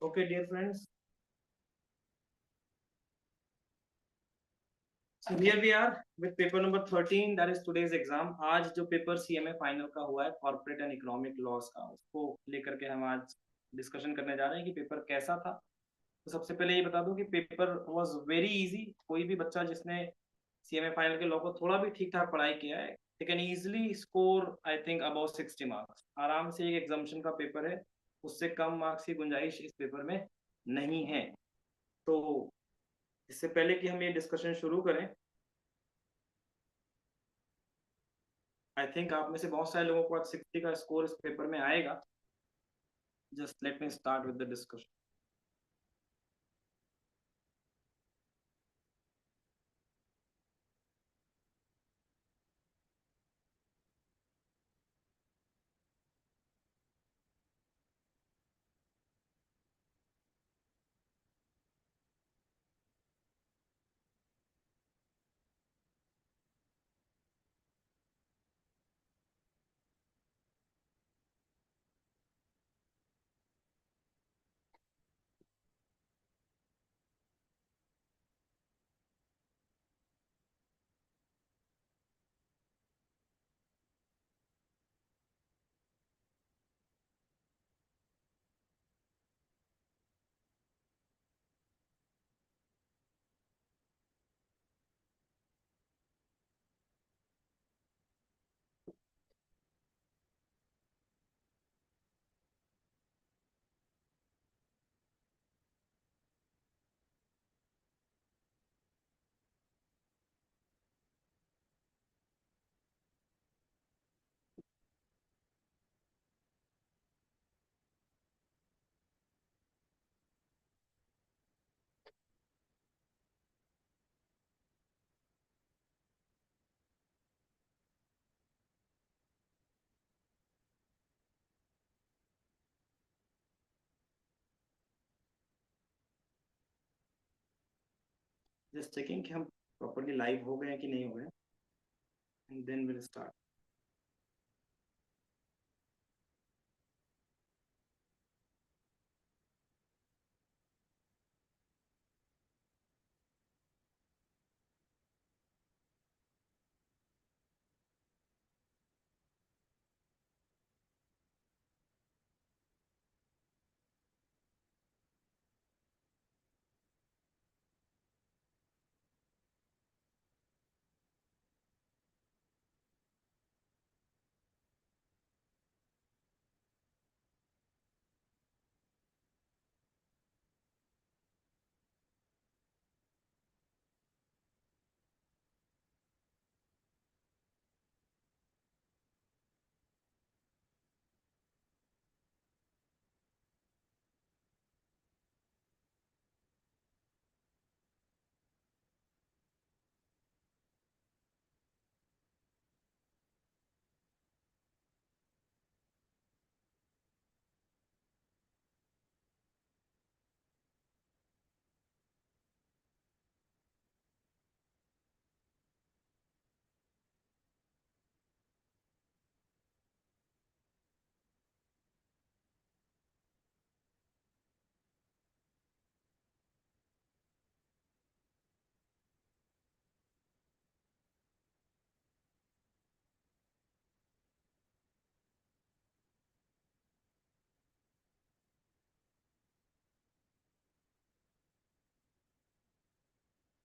Okay, dear friends. So here we are with paper number 13, that is today's exam. आज जो paper CMA final का हुआ है corporate and economic loss का, उसको लेकर के हम आज डिस्कशन करने जा रहे हैं कि पेपर कैसा था। तो सबसे पहले ये बता दूं कि पेपर वाज वेरी इजी। कोई भी बच्चा जिसने सीएमए फाइनल के लॉ को थोड़ा भी ठीक ठाक पढ़ाई किया है, they can easily score I think about 60 marks. आराम से एक एग्जामिशन का पेपर है, उससे कम मार्क्स की गुंजाइश इस पेपर में नहीं है। तो इससे पहले कि हम ये डिस्कशन शुरू करें, आई थिंक आप में से बहुत सारे लोगों को आज 60 का स्कोर इस पेपर में आएगा। Just let me start with the discussion. Just checking कि हम प्रॉपर्ली लाइव हो गए हैं कि नहीं हो गए, and then will start.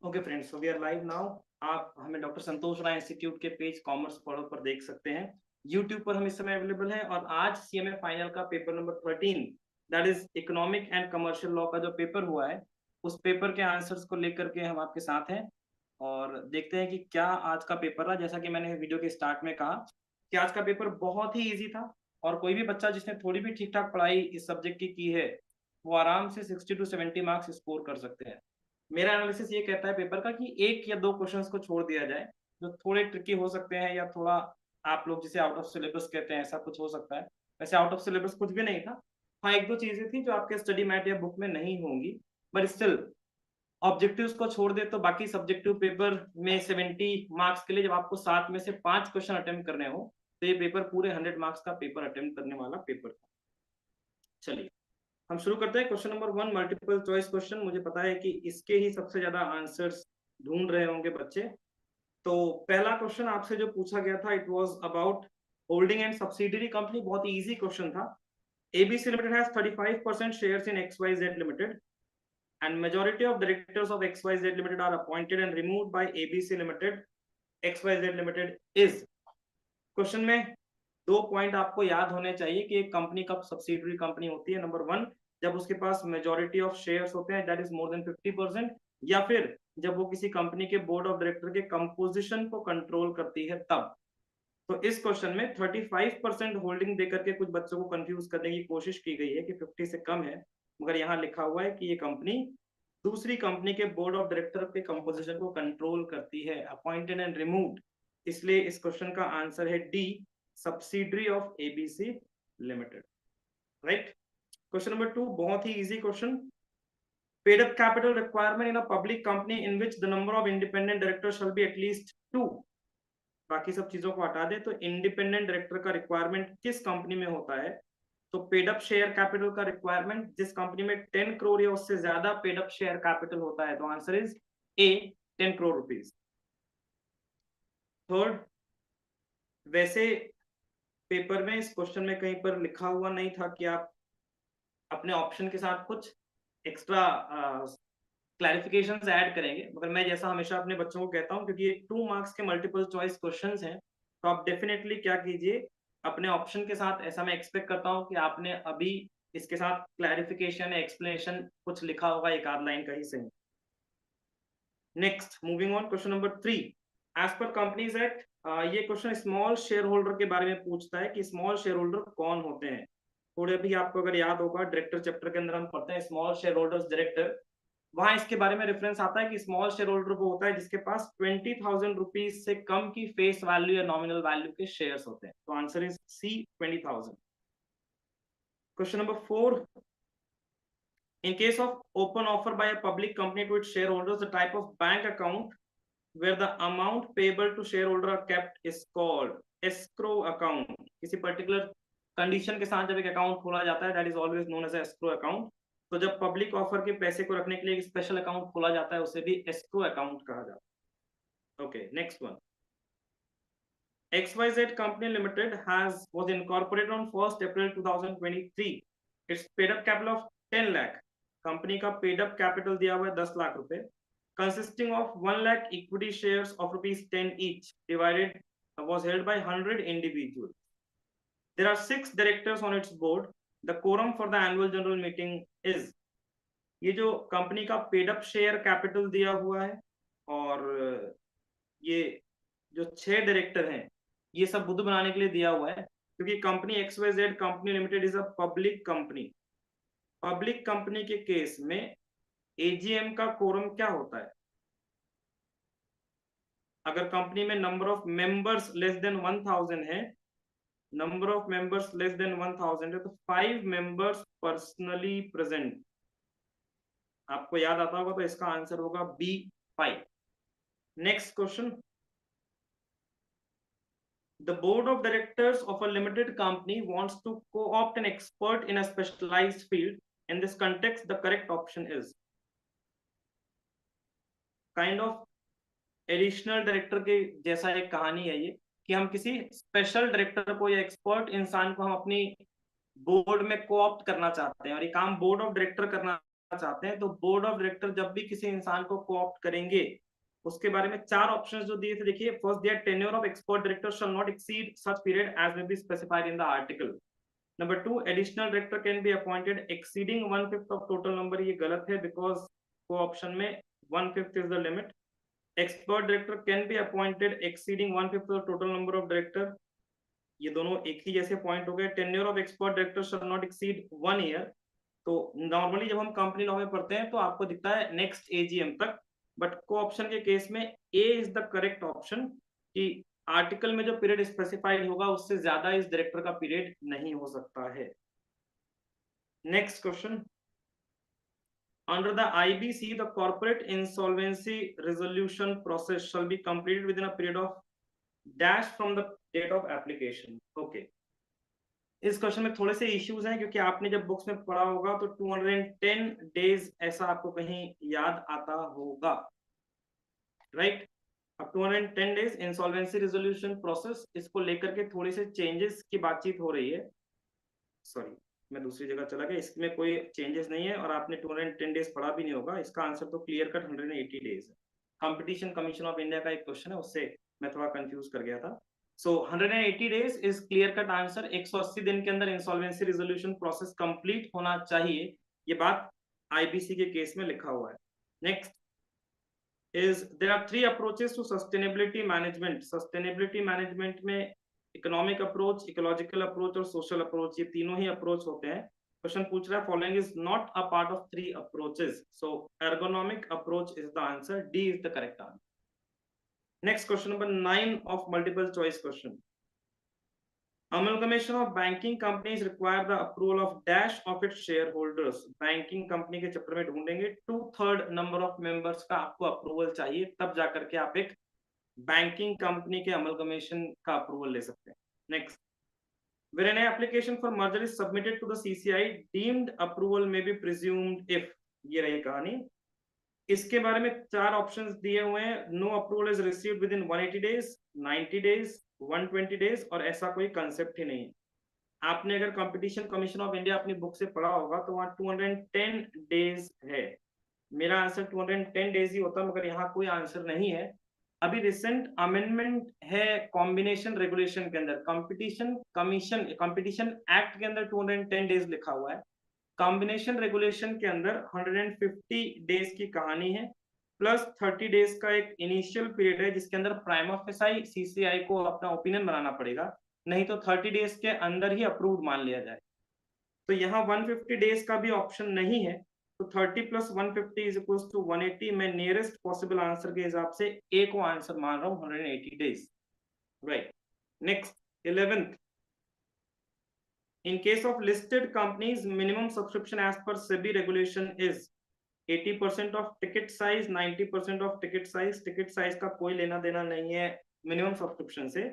Okay friends, so we are live now. आप हमें डॉक्टर संतोष राय इंस्टीट्यूट के पेज कॉमर्स पढ़ो पर देख सकते हैं। यूट्यूब पर हम इस समय अवेलेबल हैं, और आज सीएमए फाइनल का paper number 13, that is economic and commercial law का जो पेपर हुआ है, उस पेपर के आंसर्स को लेकर के हम आपके साथ हैं। और देखते हैं कि क्या आज का पेपर रहा। जैसा कि मैंने वीडियो के स्टार्ट में कहा कि आज का पेपर बहुत ही ईजी था, और कोई भी बच्चा जिसने थोड़ी भी ठीक ठाक पढ़ाई इस सब्जेक्ट की है, वो आराम से 60 to 70 मार्क्स स्कोर कर सकते हैं। मेरा एनालिसिस ये कहता है पेपर का कि एक या दो क्वेश्चंस को छोड़ दिया जाए जो थोड़े ट्रिकी हो सकते हैं, या थोड़ा आप लोग जिसे आउट ऑफ सिलेबस कहते हैं, ऐसा कुछ हो सकता है। वैसे आउट ऑफ सिलेबस कुछ भी नहीं था। हाँ, एक दो चीजें थी जो आपके स्टडी मैट या बुक में नहीं होंगी, बट स्टिल ऑब्जेक्टिव्स को छोड़ दे तो बाकी सब्जेक्टिव पेपर में 70 मार्क्स के लिए जब आपको 7 में से 5 क्वेश्चन अटेम्प्ट करने हो, तो ये पेपर पूरे 100 मार्क्स का पेपर अटेम्प्ट करने वाला पेपर था। चलिए, हम शुरू करते हैं question number 1, multiple choice question. मुझे पता है कि इसके ही सबसे ज्यादा आंसर्स ढूंढ रहे होंगे बच्चे। तो पहला क्वेश्चन आपसे जो पूछा गया था, it was about holding and subsidiary company. बहुत ही इजी क्वेश्चन था। ABC Limited has 35% shares in XYZ Limited and majority of directors of XYZ Limited are appointed and removed by ABC Limited. XYZ Limited is। Question में 2 point आपको याद होने चाहिए कि एक कंपनी कब सब्सिडियरी कंपनी होती है। नंबर 1, जब उसके पास मेजॉरिटी ऑफ शेयर्स होते हैं, दैट इज मोर देन 50%, या फिर जब वो किसी कंपनी के बोर्ड ऑफ डायरेक्टर के कंपोजिशन को कंट्रोल करती है तब। तो इस क्वेश्चन में 35% होल्डिंग देकर के कुछ बच्चों को कंफ्यूज करने की कोशिश की गई है कि 50 से कम है, मगर यहाँ लिखा हुआ है कि ये कंपनी दूसरी कंपनी के बोर्ड ऑफ डायरेक्टर के कंपोजिशन को कंट्रोल करती है, अपॉइंटेड एंड रिमूव्ड। इसलिए इस क्वेश्चन का आंसर है D, subsidiary of ABC limited. Right. Question number 2, बहुत ही easy question. Paid up capital requirement in a public company in which the number of independent director shall be at least 2। बाकी सब चीजों को हटा दे तो इंडिपेंडेंट डायरेक्टर का रिक्वायरमेंट किस कंपनी में होता है? तो पेड अप शेयर कैपिटल का रिक्वायरमेंट जिस कंपनी में 10 करोड़ या उससे ज्यादा पेड अप शेयर कैपिटल होता है, तो answer is a, 10 crore rupees. Third, वैसे पेपर में इस क्वेश्चन में कहीं पर लिखा हुआ नहीं था कि आप अपने ऑप्शन के साथ कुछ एक्स्ट्रा क्लैरिफिकेशंस ऐड करेंगे, मगर मैं जैसा हमेशा अपने बच्चों को कहता हूं, क्योंकि ये 2 मार्क्स के मल्टीपल चॉइस क्वेश्चंस हैं, तो आप डेफिनेटली क्या कीजिए, अपने ऑप्शन के साथ, ऐसा मैं एक्सपेक्ट करता हूं कि आपने अभी इसके साथ क्लैरिफिकेशन, एक्सप्लेनेशन कुछ लिखा होगा, एक आध लाइन का ही सही। Next, moving on, question number 3, as per companies act, ये क्वेश्चन स्मॉल शेयर होल्डर के बारे में पूछता है कि स्मॉल शेयर होल्डर कौन होते हैं। थोड़े भी आपको अगर याद होगा, डायरेक्टर चैप्टर के अंदर हम पढ़ते हैं स्मॉल शेयर होल्डर्स डायरेक्टर, वहां इसके बारे में रेफरेंस आता है कि स्मॉल शेयर होल्डर वो होता है जिसके पास 20,000 रुपीज से कम की फेस वैल्यू या नॉमिनल वैल्यू के शेयर्स होते हैं। तो answer is C, 20,000। Question number 4, in case of open offer by a public company to its shareholders, the type of bank account where the amount payable to shareholder are kept is called escrow account। किसी particular condition के साथ जब एक account खोला जाता है, that is always known as escrow account. तो जब पब्लिक ऑफर के पैसे को रखने के लिए एक स्पेशल अकाउंट खोला जाता है, उसे भी एस्क्रो अकाउंट कहा जाता है। Okay, next one, XYZ Company Limited was incorporated on 1st April 2023. Its paid up capital of 10 lakh। Company का पेड अप कैपिटल दिया हुआ है 10 लाख रुपए, consisting of 1 lakh equity shares of rupees 10 each, divided was held by 100 individuals. There are 6 directors on its board. The quorum for the annual general meeting is। ये जो company का paid up share capital दिया हुआ है, और ये जो 6 director हैं, ये सब बुद्ध बनाने के लिए दिया हुआ है, क्योंकि company XYZ company limited is a public company. Public company के केस में AGM का कोरम क्या होता है? अगर कंपनी में number of members less than 1000 है, number of members less than 1000 है, तो 5 मेंबर्स पर्सनली प्रेजेंट। आपको याद आता होगा, तो इसका आंसर होगा B, 5। Next question, the board of directors of a limited company wants to co-opt an expert in a specialized field. In this context, the correct option is kind of additional director के जैसा एक कहानी है ये, कि हम किसी special director को या एक्सपर्ट इंसान को हम अपनी बोर्ड में कोऑप्ट करना चाहते हैं, और ये काम बोर्ड ऑफ डायरेक्टर करना चाहते हैं। तो बोर्ड ऑफ डायरेक्टर जब भी किसी इंसान को कोऑप्ट करेंगे, उसके बारे में 4 ऑप्शंस जो दिए थे, देखिए, first, their tenure of expert director shall not exceed such period as may be specified in the article. Number 2, additional director can be appointed exceeding 1/5 of total number. ये गलत है, बिकॉज को ऑप्शन में 1/5 is the limit. Expert director can be appointed exceeding 1/5 of the total number of director। ये दोनों एक ही जैसे point हो गए। Tenure of expert director shall not exceed 1 year. तो नॉर्मली जब हम कंपनी लॉ में पढ़ते हैं तो आपको दिखता है नेक्स्ट AGM तक, बट को ऑप्शन के केस में ए इज द करेक्ट ऑप्शन, कि आर्टिकल में जो पीरियड स्पेसिफाइड होगा उससे ज्यादा इस डायरेक्टर का पीरियड नहीं हो सकता है। Next question, under the IBC, the corporate insolvency resolution process shall be completed within a period of dash from the date of application। Okay, इस क्वेश्चन में थोड़े से इश्यूज हैं, क्योंकि आपने जब बुक्स में पढ़ा होगा तो 210 डेज ऐसा आपको कहीं याद आता होगा, राइट। अब 210 डेज इंसॉल्वेंसी रिजोल्यूशन प्रोसेस, इसको लेकर के थोड़ी से चेंजेस की बातचीत हो रही है। सॉरी, मैं दूसरी जगह चला गया, इसमें कोई चेंजेस नहीं है और आपने 210 डेज पढ़ा भी नहीं होगा। इसका आंसर तो क्लियर कट 180 डेज है। कंपटीशन कमीशन ऑफ इंडिया का एक क्वेश्चन है, उससे मैं थोड़ा कंफ्यूज कर गया था। सो 180 days is clear cut answer. 180 दिन के अंदर इंसॉल्वेंसी रिजोल्यूशन प्रोसेस कंप्लीट होना चाहिए, ये बात आईबीसी के केस में लिखा हुआ है। Next is there are three approaches to sustainability management. Sustainability management में इकोनॉमिक अप्रोच, इकोलॉजिकल अप्रोच और सोशल अप्रोच, ये तीनों ही अप्रोच होते हैं। क्वेश्चन पूछ रहा है following is not a part of three approaches, so ergonomic approach is the answer, D is the correct answer. Next question number 9 of multiple choice question. Amalgamation of banking companies require the approval of dash of its shareholders. Banking company के चक्कर में ढूंढेंगे 2/3 number of members का आपको approval चाहिए, तब जाकर के आप एक बैंकिंग कंपनी के अमलगमेशन का अप्रूवल ले सकते हैं। Next, when an application for merger is submitted to the CCI, deemed approval may be presumed if, ये रही कहानी। इसके बारे में 4 ऑप्शंस दिए हुए हैं। No approval is received within 180 days, 90 days, 120 days और ऐसा कोई कंसेप्ट ही नहीं है। आपने अगर कंपटीशन कमीशन ऑफ इंडिया अपनी बुक से पढ़ा होगा तो वहां 210 डेज है। मेरा आंसर 210 डेज ही होता, मगर यहाँ कोई आंसर नहीं है। अभी रिसेंट अमेंडमेंट है कॉम्बिनेशन रेगुलेशन के अंदर, कंपटीशन कमीशन कंपटीशन एक्ट के अंदर 210 डेज लिखा हुआ है, कॉम्बिनेशन रेगुलेशन के अंदर 150 डेज की कहानी है, प्लस 30 डेज का एक इनिशियल पीरियड है जिसके अंदर प्राइमा फेसाई सीसीआई को अपना ओपिनियन बनाना पड़ेगा, नहीं तो 30 डेज के अंदर ही अप्रूव्ड मान लिया जाए। तो यहाँ 150 डेज का भी ऑप्शन नहीं है, तो 30 प्लस 150 इज इक्वल्स टू 180। मैं नियरेस्ट पॉसिबल आंसर के हिसाब से ए को आंसर मान रहा हूँ, 180 days, right. Next 11th, in case of listed companies, minimum subscription as per SEBI regulation is 80% of ticket size, 90% of ticket size। ticket size का कोई लेना देना नहीं है minimum subscription से।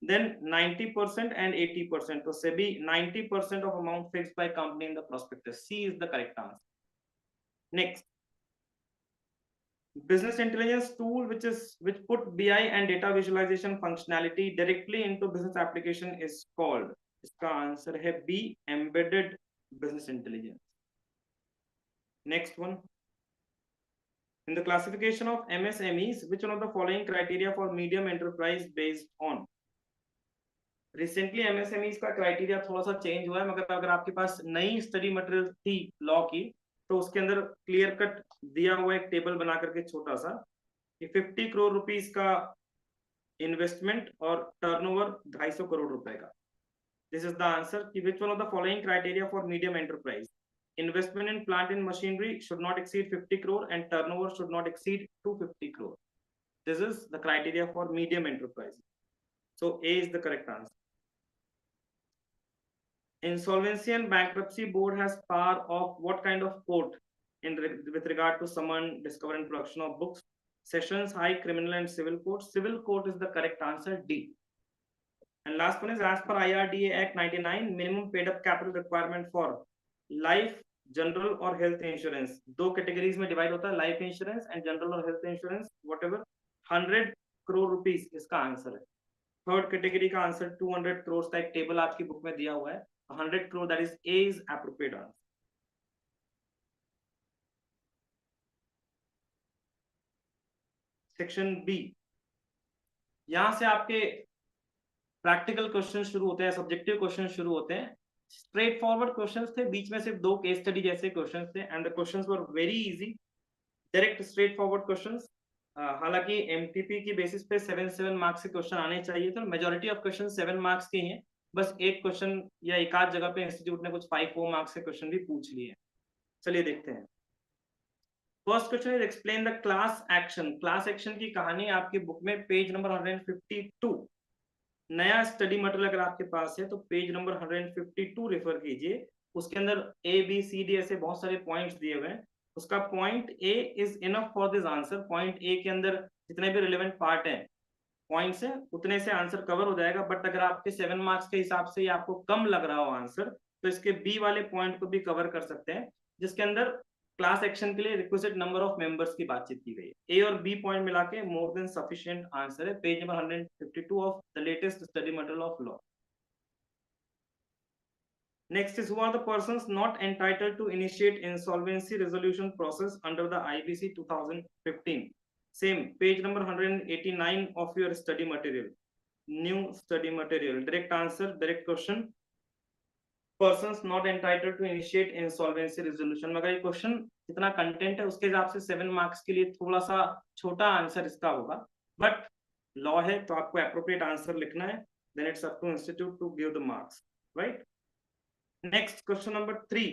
then 90% and 80%, तो SEBI 90% of amount fixed by company in the prospectus, C is the correct answer। next, business intelligence tool which put BI and data visualization functionality directly into business application is called, इसका आंसर है B, embedded business intelligence. Next one, in the classification of MSMEs, which one of the following criteria for medium enterprise based on? Recently MSMEs का criteria थोड़ा सा change हुआ है, मगर अगर आपके पास नई स्टडी मटेरियल थी लॉ की तो उसके अंदर क्लियर कट दिया हुआ एक टेबल बना करके छोटा सा कि 50 करोड़ रुपीस का इन्वेस्टमेंट और टर्नओवर 250 करोड़ रुपए का। This is the answer. Which one of the following criteria for medium enterprise? Investment in plant and machinery should not exceed 50 crore and turnover should not exceed 250 crore. This is the criteria for medium enterprise. So A is the correct answer. Insolvency and Bankruptcy Board has power of what kind of court with regard to summon, discovery and production of books? Sessions, High, Criminal and Civil Court. Civil Court is the correct answer, D. And last one is, as per IRDA Act 99, minimum paid up capital requirement for life, general और health insurance, दो categories में divide होता है, life insurance and general और health insurance, whatever, 100 crore rupees इसका आंसर है। Third category का आंसर 200 करोड़ का एक टेबल आपकी बुक में दिया हुआ है, 100 crore, that is a is appropriate answer. Section B, यहां से आपके प्रैक्टिकल क्वेश्चन शुरू होते हैं, सब्जेक्टिव क्वेश्चन शुरू होते हैं। स्ट्रेट फॉरवर्ड क्वेश्चंस थे, बीच में सिर्फ 2 केस स्टडी जैसे क्वेश्चंस थे and the questions were very easy, direct straight forward questions. हालांकि एमटीपी की बेसिस पे 7 मार्क्स के क्वेश्चन आने चाहिए थे, मेजॉरिटी ऑफ क्वेश्चन 7 मार्क्स के हैं, बस एक क्वेश्चन या एक आध जगह पे इंस्टीट्यूट ने कुछ 5-4 मार्क्स के क्वेश्चन भी पूछ लिए। चलिए देखते हैं। First question is explain the class action. Class action की कहानी आपकी बुक में पेज नंबर 152, नया स्टडी मटेरियल अगर आपके पास है तो पेज नंबर 152 रेफर कीजिए। उसके अंदर ए बी सी डी ऐसे बहुत सारे पॉइंट्स दिए हुए हैं, उसका point A is enough for this answer. Point A के अंदर जितने भी रिलेवेंट पार्ट हैं पॉइंट्स है उतने से आंसर कवर हो जाएगा। बट अगर आपके 7 मार्क्स के हिसाब से आपको कम लग रहा हो आंसर, तो इसके बी वाले पॉइंट को भी कवर कर सकते हैं, जिसके अंदर क्लास एक्शन के लिए रिक्वेस्टेड नंबर ऑफ मेंबर्स की बातचीत की गई है। ए और बी पॉइंट मिला के मोर देन सफिशिएंट आंसर है, page number 152 of the latest study material of law. Next is, who are the persons not entitled to initiate insolvency resolution process under the IBC 2015? Same, page number 189 of your study material. New study material. Direct answer, direct question. Persons not entitled to initiate insolvency resolution. मगर ये question जितना content है उसके हिसाब से 7 marks के लिए थोड़ा सा छोटा आंसर इसका होगा, बट लॉ है तो आपको एप्रोप्रिएट आंसर लिखना है, then it's up to institute to give the marks, right. Next question number 3,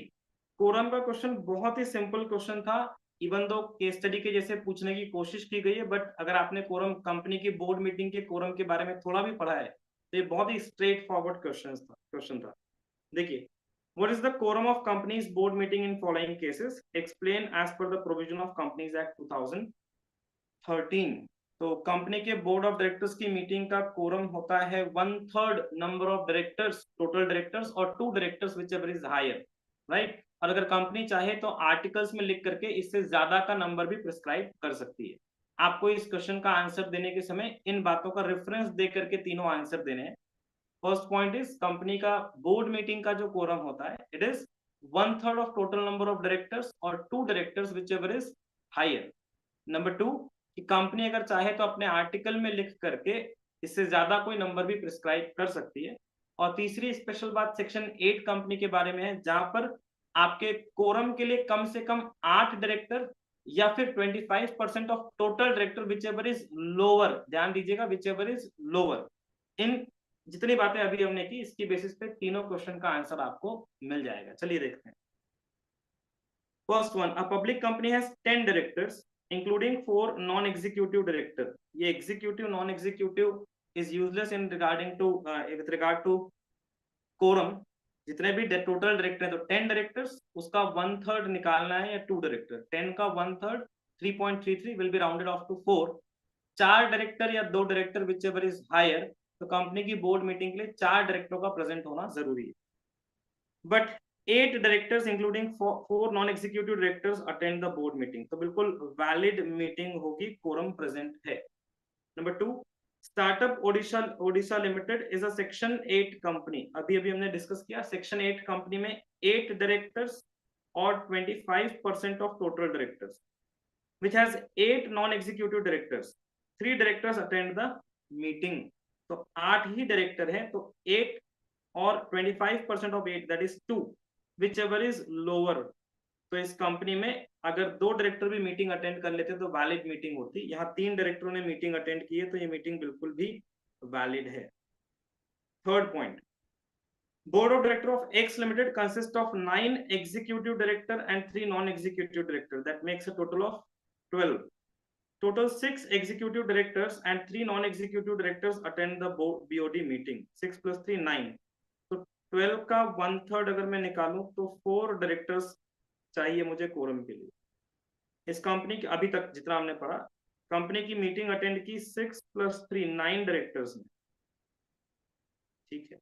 quorum का क्वेश्चन बहुत ही सिंपल क्वेश्चन था, इवन दो केस स्टडी के जैसे पूछने की कोशिश की गई है, बट अगर आपने कोरम कंपनी की बोर्ड मीटिंग के कोरम के बारे में थोड़ा भी पढ़ा है तो ये बहुत ही स्ट्रेट फॉरवर्ड क्वेश्चन था। देखिए, what is the quorum of companies board meeting in following cases? Explain as per the provision of Companies Act 2013. तो कंपनी के बोर्ड ऑफ डायरेक्टर्स की मीटिंग का कोरम होता है 1/3 number of directors, total directors, और 2 directors whichever is higher, right. और अगर company चाहे तो आर्टिकल्स में लिख करके इससे ज्यादा का नंबर भी प्रिस्क्राइब कर सकती है। आपको इस क्वेश्चन का आंसर देने के समय इन बातों का रेफरेंस दे करके तीनों आंसर देने हैं। फर्स्ट पॉइंट इज, कंपनी का बोर्ड मीटिंग का जो कोरम होता है it is 1/3 of total number of directors और 2 directors whichever is higher. Number 2, कि कंपनी अगर चाहे तो अपने आर्टिकल में लिख करके इससे ज्यादा कोई नंबर भी प्रिस्क्राइब कर सकती है। और तीसरी स्पेशल बात सेक्शन 8 कंपनी के बारे में है, जहां पर आपके कोरम के लिए कम से कम 8 डायरेक्टर या फिर 25% of total director whichever is lower, ध्यान दीजिएगा, विच एवर इज लोअर। इन जितनी बातें अभी हमने की इसकी बेसिस पे तीनों क्वेश्चन का आंसर आपको मिल जाएगा। चलिए देखते हैं। First one, a public company has 10 directors including 4 non executive director. ये executive non executive is useless in regarding to with regard to quorum. जितने भी टोटल डायरेक्टर है तो 10 डायरेक्टर्स, उसका 1/3 निकालना है, या 2 डायरेक्टर, 10 का 1/3 3.33 will be rounded off to 4। 4 director या 2 director whichever is higher, तो कंपनी की बोर्ड मीटिंग के लिए 4 डायरेक्टरों का प्रेजेंट होना जरूरी है। But 8 directors including 4 non executive directors attend the board meeting, तो बिल्कुल वैलिड मीटिंग होगी, कोरम प्रेजेंट है। Number 2, startup Odisha limited is a section 8 company. अभी हमने डिस्कस किया, सेक्शन 8 कंपनी में 8 डायरेक्टर्स और 25% of total directors, which has 8 non-executive directors, 3 directors attend the meeting, तो 8 ही डायरेक्टर हैं, तो 8 और 25% of 8 that is 2, which ever is lower. तो इस कंपनी में अगर 2 डायरेक्टर भी मीटिंग अटेंड कर लेते तो वैलिड मीटिंग होती। यहाँ 3 डायरेक्टरों ने मीटिंग अटेंड की है तो ये मीटिंग बिल्कुल भी वैलिड है। Third point, board of director of x limited consist of 9 executive director and 3 non executive director, that makes a total of 12. Total 6 executive directors and 3 non-executive directors attend the BOD meeting. 6 plus 3 9. तो 12 का 1/3 अगर मैं निकालूं तो 4 directors चाहिए मुझे quorum के लिए। इस कंपनी की अभी तक जितना हमने पढ़ा, कंपनी की मीटिंग अटेंड की 6 plus 3 9 डायरेक्टर्स ने, ठीक है।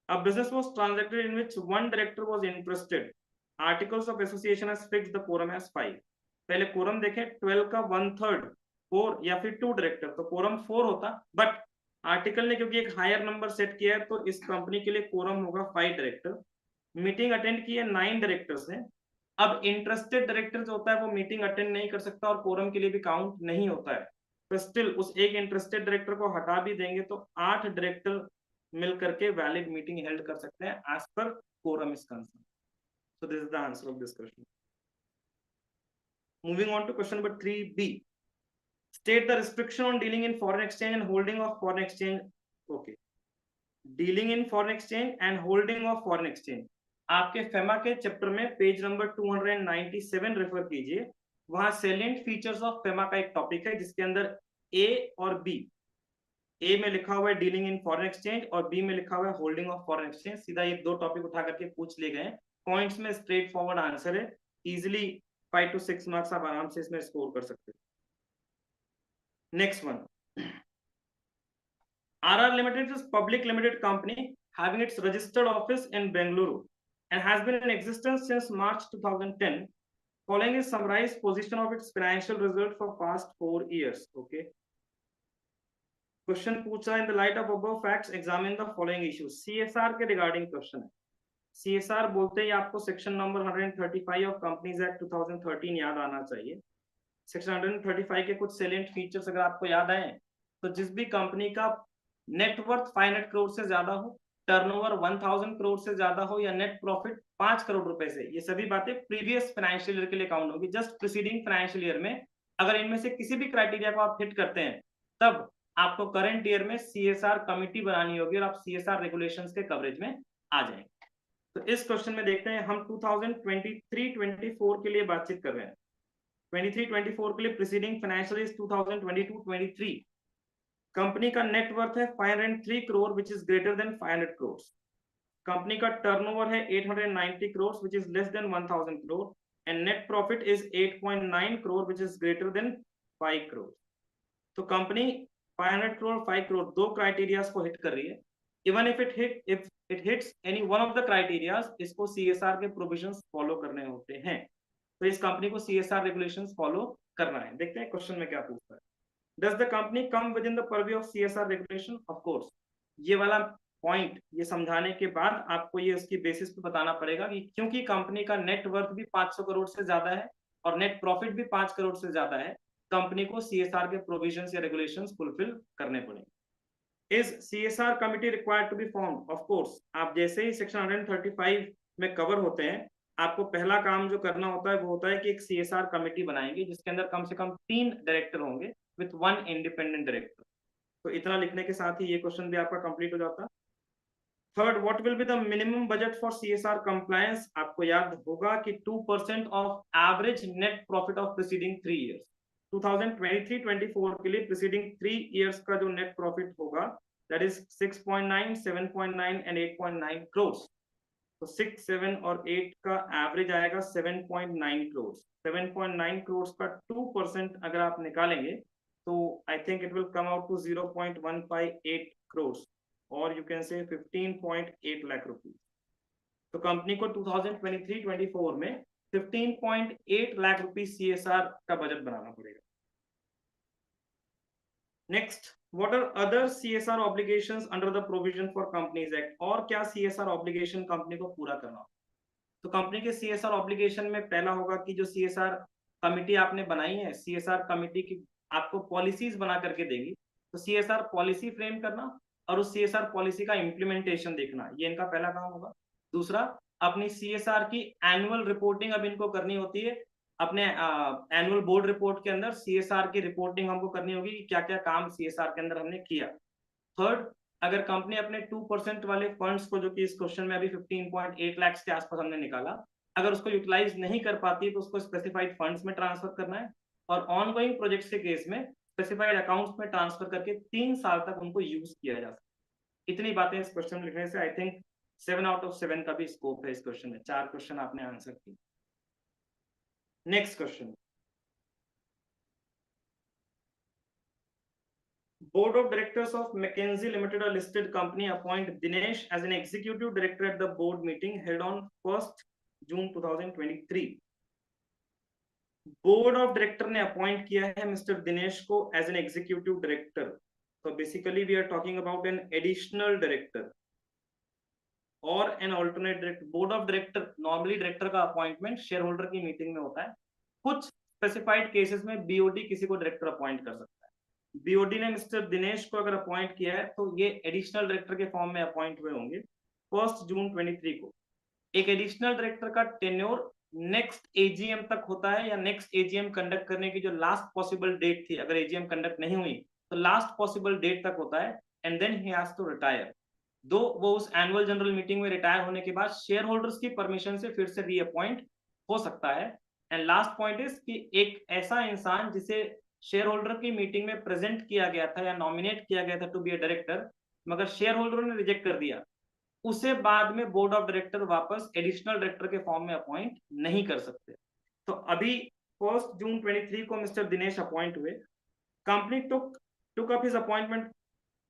अब business was transacted in which one director was interested. Articles of association has fixed the quorum as 5. पहले कोरम देखें, 12 का 1/3 4 या फिर 2 डायरेक्टर, तो कोरम 4 होता, बट आर्टिकल ने क्योंकि एक हायर नंबर सेट किया है तो इस कंपनी के लिए कोरम होगा 5 डायरेक्टर। मीटिंग अटेंड की है 9 डायरेक्टर्स ने। अब इंटरेस्टेड डायरेक्टर जो होता है वो मीटिंग अटेंड नहीं कर सकता और कोरम के लिए भी काउंट नहीं होता है, तो स्टिल उस एक इंटरेस्टेड डायरेक्टर को हटा भी देंगे तो 8 डायरेक्टर मिल करके वैलिड मीटिंग हेल्ड कर सकते हैं as per quorum is concern. So this is the answer of this question. Moving on to question number 3B. State the restriction on dealing in foreign exchange and holding of foreign exchange. Okay. Dealing in foreign exchange and holding of foreign exchange. आपके FEMA के chapter में page number 297 refer कीजिए, वहां salient features of FEMA का एक topic है जिसके अंदर ए और बी, ए में लिखा हुआ है डीलिंग इन फॉरेन एक्सचेंज और बी में लिखा हुआ है होल्डिंग ऑफ फॉरेन एक्सचेंज। सीधा ये 2 टॉपिक उठा करके पूछ लिए गए, पॉइंट्स में स्ट्रेट फॉरवर्ड आंसर है, इजिली 5 to 6 मार्क्स आप आराम से इसमें स्कोर कर सकते हो। Next one, RR Limited is public limited company having its registered office in Bengaluru and has been in existence since March 2010. Following is summarized position of its financial result for past 4 years. Okay. Question पूछा in the light of above facts examine the following issues. CSR के regarding question है। CSR बोलते ही आपको section number 135 of companies act 2013 याद आना चाहिए। Section 135 के कुछ सेलेंट फीचर्स अगर आपको याद आए तो जिस भी कंपनी का नेटवर्थ 500 करोड़ से ज्यादा हो, टर्नओवर 1000 करोड़ से ज्यादा हो या नेट प्रॉफिट 5 करोड़ रुपए से, ये सभी बातें प्रीवियस फाइनेंशियल ईयर के लिए काउंट होगी। जस्ट प्रीसीडिंग फाइनेंशियल ईयर में अगर इनमें से किसी भी क्राइटेरिया को आप हिट करते हैं तब आपको करंट ईयर में सीएसआर कमिटी बनानी होगी और आप सीएसआर रेगुलेशंस के कवरेज में आ जाएंगे। तो इस क्वेश्चन में देखते हैं हम 2023-24 के लिए बातचीत कर रहे हैं। 23-24 के लिए प्रीसीडिंग फाइनेंशियल ईयर 2022-23 कंपनी का नेटवर्थ है 503 crore which is greater than 500 crore. Company का टर्नओवर है 890 crore which is less than 1000 crore and net profit is 8.9 crore which is greater than 5 crore. तो कंपनी 500 करोड़ 5 करोड़ दो क्राइटेरियाज को हिट कर रही है। Even if it hits any one of the criterias, इसको सीएसआर के प्रोविजंस फॉलो करने होते हैं। तो इस कंपनी को सीएसआर रेगुलेशंस फॉलो करना है। देखते हैं क्वेश्चन में क्या पूछता है। Does the company come within the purview of CSR regulation? Of course. ये वाला पॉइंट ये समझाने के बाद आपको ये उसकी बेसिस पे बताना पड़ेगा कि क्योंकि कंपनी का नेट वर्थ भी 500 करोड़ से ज्यादा है और नेट प्रॉफिट भी 5 करोड़ से ज्यादा है, कंपनी को सीएसआर के प्रोविजंस या रेगुलेशंस फुलफिल करने पड़ेंगे। Is CSR committee required to be formed? Of course. आप जैसे ही सेक्शन 135 में कवर होते हैं, आपको पहला काम जो करना होता है वो होता है कि एक सीएसआर कमिटी बनाएंगे जिसके अंदर कम से कम 3 डायरेक्टर होंगे with one independent director। तो इतना लिखने के साथ ही ये क्वेश्चन भी आपका कंप्लीट हो जाता। Third, what will be the minimum budget for CSR compliance? आपको याद होगा कि 2% of average net profit of preceding 3 years. 2023-24 के लिए प्रीसीडिंग 3 इयर्स का जो नेट प्रॉफिट होगा दैट इज 6.9, 7.9 एंड 8.9 करोड़। तो 6, 7 और 8 का एवरेज आएगा 7.9 करोड़। 7.9 करोड़ का 2% अगर आप निकालेंगे तो I think it will come out to 0.158 crores or you can say 15.8 lakh rupees। तो कंपनी को 2023-24 में 15.8 लाख रुपीस CSR का बजट बनाना पड़ेगा। Next, what are other CSR obligations under the provision for Companies Act? और क्या CSR obligation कंपनी को पूरा करना होगा? तो कंपनी के CSR ऑब्लिगेशन में पहला होगा कि जो CSR कमिटी आपने बनाई है, CSR कमिटी की आपको पॉलिसीज बना करके देगी, तो CSR पॉलिसी फ्रेम करना और उस CSR पॉलिसी का इम्प्लीमेंटेशन देखना, ये इनका पहला काम होगा। दूसरा, अपनी CSR की एनुअल रिपोर्टिंग अब इनको करनी होती है। अपने एनुअल बोर्ड रिपोर्ट के अंदर CSR की रिपोर्टिंग हमको करनी होगी कि क्या क्या काम CSR के अंदर हमने किया। थर्ड, अगर कंपनी अपने 2% वाले फंड्स को, जो कि इस क्वेश्चन में अभी 15.8 लाख के आसपास हमने निकाला, अगर उसको यूटिलाइज नहीं कर पाती तो उसको स्पेसिफाइड फंड्स में ट्रांसफर करना है और ऑनगोइंग प्रोजेक्ट्स के केस में स्पेसिफाइड अकाउंट्स में ट्रांसफर करके 3 साल तक उनको यूज किया जा सकता। इतनी बातें इस क्वेश्चन में लिखने से आई थिंक 7 आउट ऑफ 7 का भी स्कोप है इस क्वेश्चन में। 4 क्वेश्चन आपने आंसर किए। Next question, Board of Directors of McKinsey Limited, a listed company, appoint Dinesh as an executive director at the board meeting held on 1st June 2023। Board of director ने appoint किया है mister Dinesh को as an executive director. तो basically we are talking about an additional director और an alternate director. Board of director, normally director का appointment share holder की meeting में होता है। कुछ स्पेसिफाइड केसेस में बीओडी किसी को डायरेक्टर अपॉइंट कर सकता है। बीओडी ने मिस्टर दिनेश को अगर अपॉइंट किया है तो ये एडिशनल डायरेक्टर के फॉर्म में अपॉइंट हुए होंगे 1 जून 23 को। एक एडिशनल डायरेक्टर का टेन्योर नेक्स्ट एजीएम तक होता है या नेक्स्ट एजीएम कंडक्ट करने की जो लास्ट पॉसिबल डेट थी, अगर एजीएम कंडक्ट नहीं हुई तो लास्ट पॉसिबल डेट तक होता है and then he has to retire. Though वो उस एनुअल जनरल मीटिंग में रिटायर होने के बाद शेयर होल्डर्स की परमिशन से फिर से रीअपॉइंट हो सकता है। एंड लास्ट पॉइंट इज कि एक ऐसा इंसान जिसे शेयर होल्डर की मीटिंग में प्रेजेंट किया गया था या नॉमिनेट किया गया था टू बी अ डायरेक्टर, मगर शेयर होल्डरों ने रिजेक्ट कर दिया, उसे बाद में बोर्ड ऑफ डायरेक्टर वापस एडिशनल डायरेक्टर के फॉर्म में अपॉइंट नहीं कर सकते। तो अभी 1 जून 23 को मिस्टर दिनेश अपॉइंट हुए। Company took up his appointment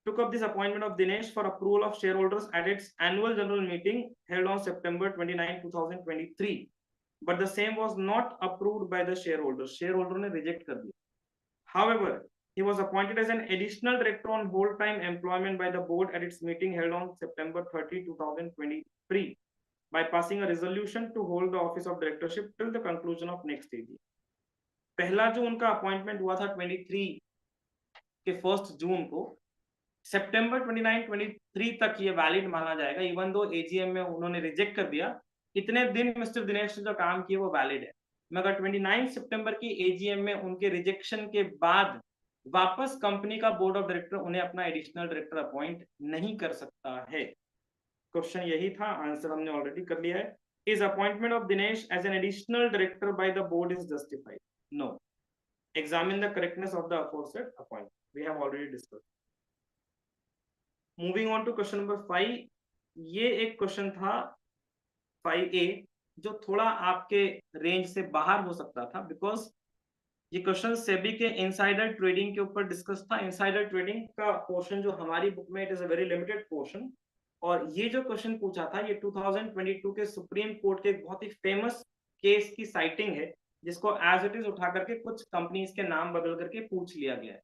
took up this appointment of Dinesh for approval of shareholders at its annual general meeting held on September 29, 2023. But the same was not approved by the shareholders. Shareholder ने reject कर दिया. However, he was appointed as an additional director on whole-time employment by the board at its meeting held on September 30, 2023 by passing a resolution to hold the office of directorship till the conclusion of next AG. पहला जो उनका appointment हुआ था 23 के 1 जून को, सितंबर 29, 23 तक ये valid माना जाएगा, इवन दो एजीएम में उन्होंने रिजेक्ट कर दिया. इतने दिन मिस्टर दिनेश ने जो काम किए वो वैलिड है, मगर 29 सितंबर की एजीएम में उनके रिजेक्शन के बाद वापस कंपनी का बोर्ड ऑफ डायरेक्टर उन्हें अपना एडिशनल डायरेक्टर अपॉइंट नहीं कर सकता है. क्वेश्चन यही था, आंसर हमने ऑलरेडी कर लिया है. Is appointment of Dinesh as an additional director by the board is justified? No. Examine the correctness of the aforesaid appointment. We have already discussed. Moving on to question number 5. ये एक question था 5A जो थोड़ा आपके range से बाहर हो सकता था, बिकॉज ये क्वेश्चन सेबी के इनसाइडर ट्रेडिंग के ऊपर डिस्कस था. इनसाइडर ट्रेडिंग का पोर्शन जो हमारी बुक में, it is a very limited portion. और ये जो क्वेश्चन पूछा था ये 2022 के सुप्रीम कोर्ट के एक बहुत ही फेमस केस की साइटिंग है, जिसको एज इट इज उठा करके कुछ कंपनीज के नाम बदल करके पूछ लिया गया है.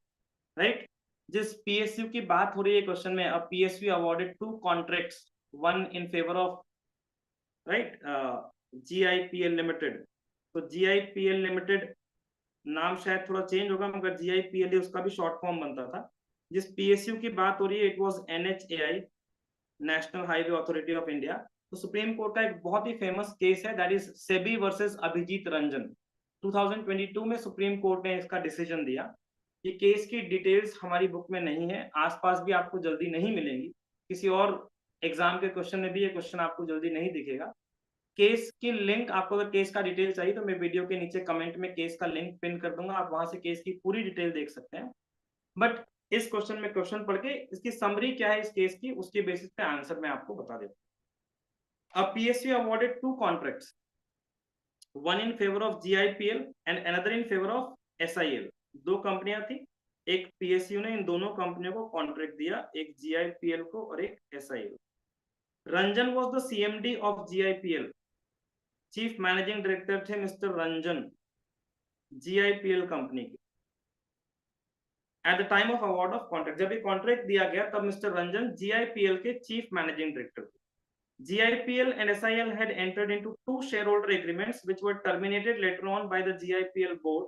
राइट. जिस पीएसयू की बात हो रही है क्वेश्चन में, अब PSU awarded 2 contracts, one in favour of right GIPL limited. तो जीआईपीएल लिमिटेड नाम शायद थोड़ा चेंज होगा, मगर जीआईपीएल उसका भी शॉर्ट फॉर्म बनता था. जिस पीएसयू की बात हो रही है it was NHAI, national highway authority of India. तो सुप्रीम कोर्ट का एक बहुत ही फेमस केस है, that is SEBI versus Abhijit Ranjan. 2022 में सुप्रीम कोर्ट ने इसका डिसीजन दिया. ये केस की डिटेल्स हमारी बुक में नहीं है, आसपास भी आपको जल्दी नहीं मिलेंगी. किसी और एग्जाम के क्वेश्चन में भी ये क्वेश्चन आपको जल्दी नहीं दिखेगा. केस की लिंक, आपको अगर केस का डिटेल चाहिए तो मैं वीडियो के नीचे कमेंट में केस का लिंक पिन कर दूंगा, आप वहां से केस की पूरी डिटेल देख सकते हैं. बट इस क्वेश्चन में क्वेश्चन पढ़ के इसकी समरी क्या है इस केस की, उसके बेसिस पे आंसर मैं आपको बता देता हूं. अब PSU awarded 2 contracts, one in favor of GIPL and another in favor of SIL. 2 कंपनियां थी, एक पीएसयू ने इन दोनों कंपनियों को कॉन्ट्रैक्ट दिया, एक GIPL को और एक SIL. Ranjan was the CMD of GIPL. Chief managing director थे मिस्टर रंजन GIPL कंपनी के. At the time of award of contract, जब ये कॉन्ट्रैक्ट दिया गया तब मिस्टर रंजन GIPL के चीफ मैनेजिंग डायरेक्टर थे. GIPL and SIL had entered into 2 shareholder agreements which were terminated later on by the GIPL board.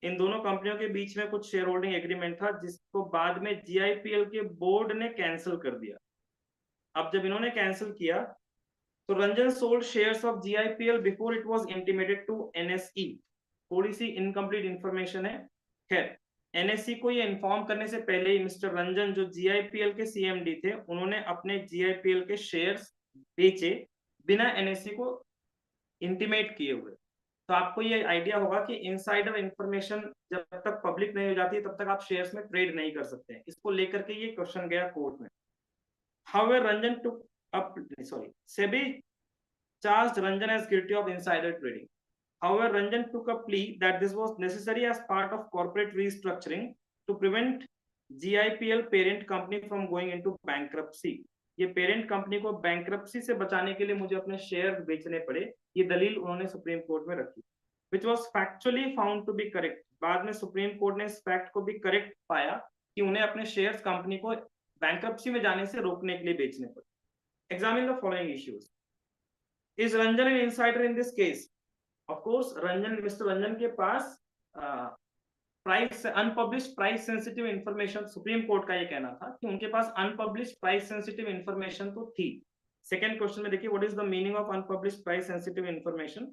इन दोनों कंपनियों के बीच में कुछ शेयर होल्डिंग एग्रीमेंट था जिसको बाद में GIPL के बोर्ड ने कैंसिल कर दिया. अब जब इन्होंने कैंसिल किया तो Ranjan sold shares of GIPL before it was intimated to NSE. थोड़ी सी इनकम्प्लीट इंफॉर्मेशन है. खैर, NSE को ये इन्फॉर्म करने से पहले ही मिस्टर रंजन जो GIPL के CMD थे, उन्होंने अपने GIPL के शेयर्स बेचे बिना NSE को इंटीमेट किए हुए. तो आपको ये आइडिया होगा कि इनसाइडर इंफॉर्मेशन जब तक पब्लिक नहीं हो जाती तब तक आप शेयर्स में ट्रेड नहीं कर सकते हैं. इसको लेकर के ये क्वेश्चन गया कोर्ट में. However Ranjan took up SEBI charged Ranjan as guilty of insider trading. However, Ranjan took a plea that this was necessary as part of corporate restructuring to prevent GIPL parent company from going into bankruptcy. ये parent company को bankruptcy से बचाने के लिए मुझे अपने share बेचने पड़े, ये दलील उन्होंने सुप्रीम कोर्ट में रखी, which was factually found to be correct. बाद में सुप्रीम कोर्ट ने इस फैक्ट को भी करेक्ट पाया कि उन्हें अपने शेयर्स कंपनी को बैंक्रप्सी में जाने से रोकने के लिए बेचने पड़े. Examine the following issues. Is Ranjan an insider in this case? Of course, mister Ranjan के पास price unpublished price sensitive information, Supreme court का ये कहना था कि उनके पास अनपब्लिश्ड प्राइस सेंसिटिव इंफॉर्मेशन तो थी. सेकंड क्वेश्चन में देखिए, what is the meaning of unpublished price sensitive information.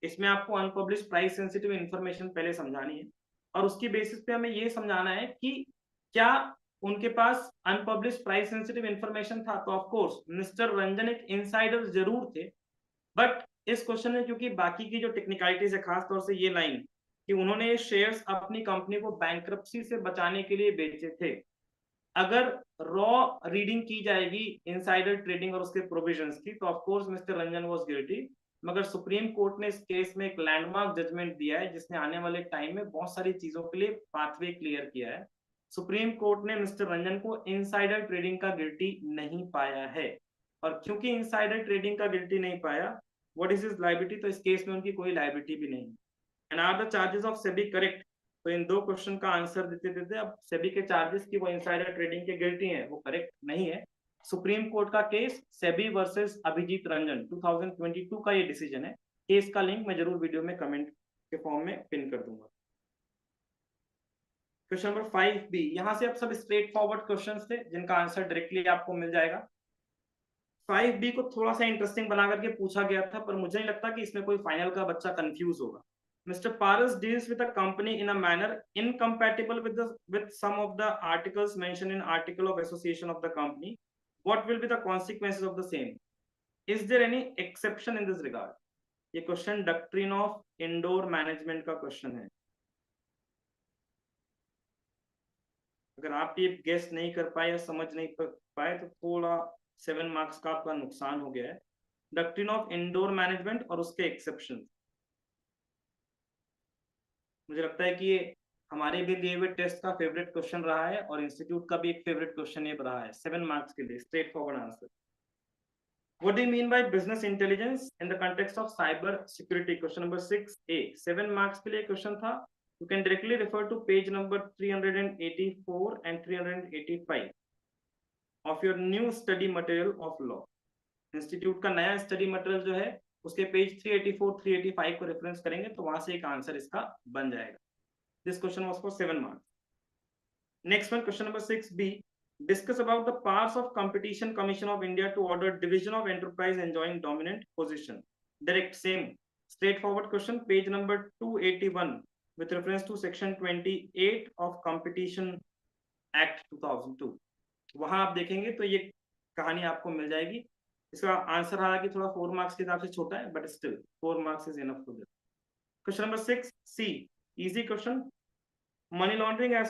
इसमें आपको अनपब्लिश्ड प्राइस सेंसिटिव इंफॉर्मेशन पहले समझानी है और उसकी बेसिस पे हमें ये समझाना है कि क्या उनके पास अनपब्लिश्ड प्राइस सेंसिटिव इंफॉर्मेशन था. तो ऑफ कोर्स मिस्टर रंजन एक इनसाइडर जरूर थे, बट इस क्वेश्चन में क्योंकि बाकी की जो टेक्निकलिटीज है, खास तौर से ये लाइन कि उन्होंने ये शेयर्स अपनी कंपनी को बैंक्रप्सी से बचाने के लिए बेचे थे, अगर रॉ रीडिंग की जाएगी इनसाइडर ट्रेडिंग और उसके प्रोविजंस की, तो of course mister Ranjan was guilty. मगर सुप्रीम कोर्ट ने इस केस में एक लैंडमार्क जजमेंट दिया है जिसने आने वाले टाइम में बहुत सारी चीजों के लिए पाथवे क्लियर किया है. सुप्रीम कोर्ट ने मिस्टर रंजन को इनसाइडर ट्रेडिंग का गिल्टी नहीं पाया है, और क्योंकि इनसाइडर ट्रेडिंग का गिल्टी नहीं पाया, व्हाट इज हिज लायबिलिटी, तो इस केस में उनकी कोई लायबिलिटी भी नहीं। And are the charges of SEBI correct, तो इन दो क्वेश्चन का आंसर देते देते अब सेबी के चार्जेस की वो इनसाइडर ट्रेडिंग के गिल्टी हैं वो करेक्ट नहीं है। सुप्रीम कोर्ट का केस सेबी वर्सेस अभिजीत रंजन 2022 का ये डिसीजन है। केस का लिंक मैं जरूर वीडियो में कमेंट के फॉर्म में पिन कर दूंगा। क्वेश्चन नंबर 5B, यहाँ से अब सब स्ट्रेट फॉरवर्ड क्वेश्चंस थे जिनका आंसर डायरेक्टली आपको मिल जाएगा। 5B को थोड़ा सा इंटरेस्टिंग बना करके पूछा गया था, पर मुझे नहीं लगता कि इसमें कोई फाइनल का बच्चा कंफ्यूज होगा। Mr. Paras deals with a company in a manner incompatible with some of the articles mentioned in article of association of the company. What will be the consequences of the same? Is there any exception in this regard? ये question doctrine of indoor management का question है। अगर आप ये guess नहीं कर पाए या समझ नहीं पाए तो थोड़ा 7 मार्क्स का आपका नुकसान हो गया है। डॉक्ट्रिन ऑफ इंडोर मैनेजमेंट और उसके एक्सेप्शन, मुझे लगता है कि ये हमारे भी लिए हुए टेस्ट का फेवरेट क्वेश्चन रहा है और इंस्टीट्यूट का भी एक फेवरेट क्वेश्चन ये रहा है 7 मार्क्स के लिए, straight forward answer. What do you mean by business intelligence in the context of cyber security? Question number 6A, 7 marks के लिए क्वेश्चन था। You can directly refer to page number 384 and 385 of your new study material of law. Institute का नया study material जो है उसके page 384 385 को reference करेंगे तो वहां से एक आंसर इसका बन जाएगा। This question was for 7 marks. Next one, question number 6B, discuss about the powers of Competition Commission of India to order division of enterprise enjoying dominant position. Direct, same straightforward question, page number 281 with reference to section 28 of Competition Act 2002। वहां आप देखेंगे तो ये कहानी आपको मिल जाएगी। इसका answer हालांकि थोड़ा 4 मार्क्स के हिसाब से छोटा है, but still 4 marks is enough for this. Question number 6C, easy question, money laundering as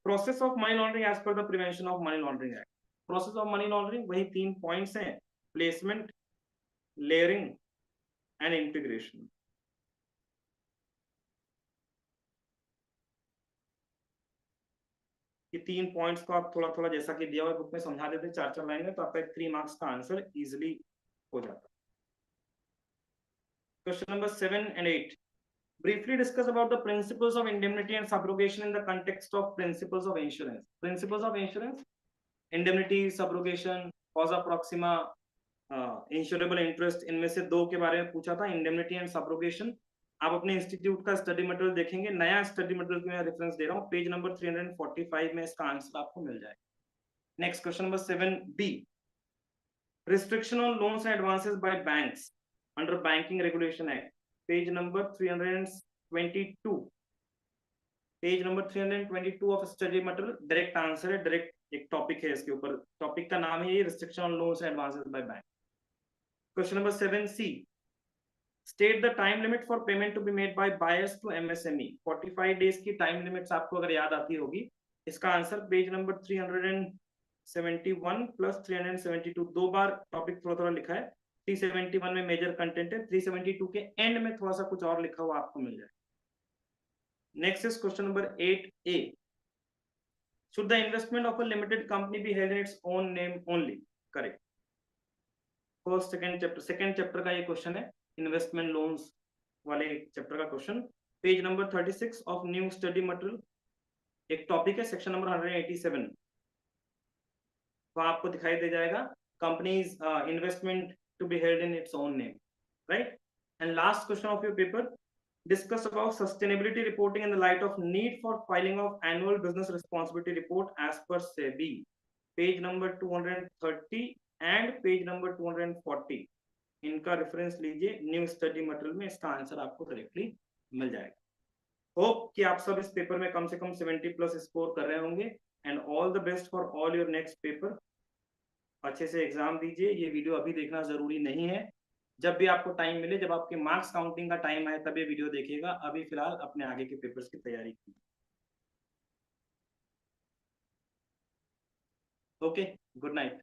process of money laundering as per the prevention of money laundering act। process of money laundering वही 3 points हैं, placement, layering and integration. ये 3 points को आप थोड़ा थोड़ा जैसा कि दिया हुआ बुक में समझा देते 4-4 लाइन में तो आपका 3 मार्क्स का आंसर इजिली हो जाता। Question number 7 and 8, briefly discuss about the principles of indemnity and subrogation in the context of principles of insurance। principles of insurance, indemnity, subrogation, causa proxima, insurable interest, इनमें से 2 के बारे में पूछा था, इंडेमनिटी एंड सब्रोगेशन। आप अपने institute का स्टडी मटेरियल देखेंगे, नया स्टडी मटेरियल की मैं रेफरेंस दे रहा हूँ, पेज नंबर 345 में इसका आंसर आपको मिल जाएगा। Next question number 7B, restriction on loans and advances bye banks under banking regulation act, page number 322, page number 322 of study material. Direct answer है, डायरेक्ट एक टॉपिक है इसके ऊपर, टॉपिक का नाम है ये restriction on loans and advances by bank. Question number 7C, state the time limit for payment to be made by buyers to MSME। 45 days की टाइम लिमिट्स आपको अगर याद आती होगी, इसका आंसर पेज नंबर 371 प्लस 372, 2 बार टॉपिक थोड़ा थोड़ा लिखा है। 371 में मेजर कंटेंट है, 372 के एंड में थोड़ा सा कुछ और लिखा हुआ आपको मिल जाए। Next is question number 8A, should the investment of a limited company be held in its own name only? Correct. First second chapter का ये क्वेश्चन है, इन्वेस्टमेंट लोन्स वाले चैप्टर का question, page number 36 of new study material. एक topic है section number 187, वहां आपको दिखाई दे जाएगा companies investment to be held in its own name, right. And last question of your paper, discuss about sustainability reporting in the light of need for filing of annual business responsibility report as per SEBI, page number 230 and page number 240, इनका reference लीजिए new study material में, इसका answer आपको directly मिल जाएगा। Hope कि आप सब इस पेपर में कम से कम 70 प्लस स्कोर कर रहे होंगे, and all the best for all your next paper. अच्छे से एग्जाम दीजिए, ये वीडियो अभी देखना जरूरी नहीं है, जब भी आपको टाइम मिले, जब आपके मार्क्स काउंटिंग का टाइम आए तब ये वीडियो देखिएगा। अभी फिलहाल अपने आगे के पेपर्स की तैयारी कीजिए। Okay, good night.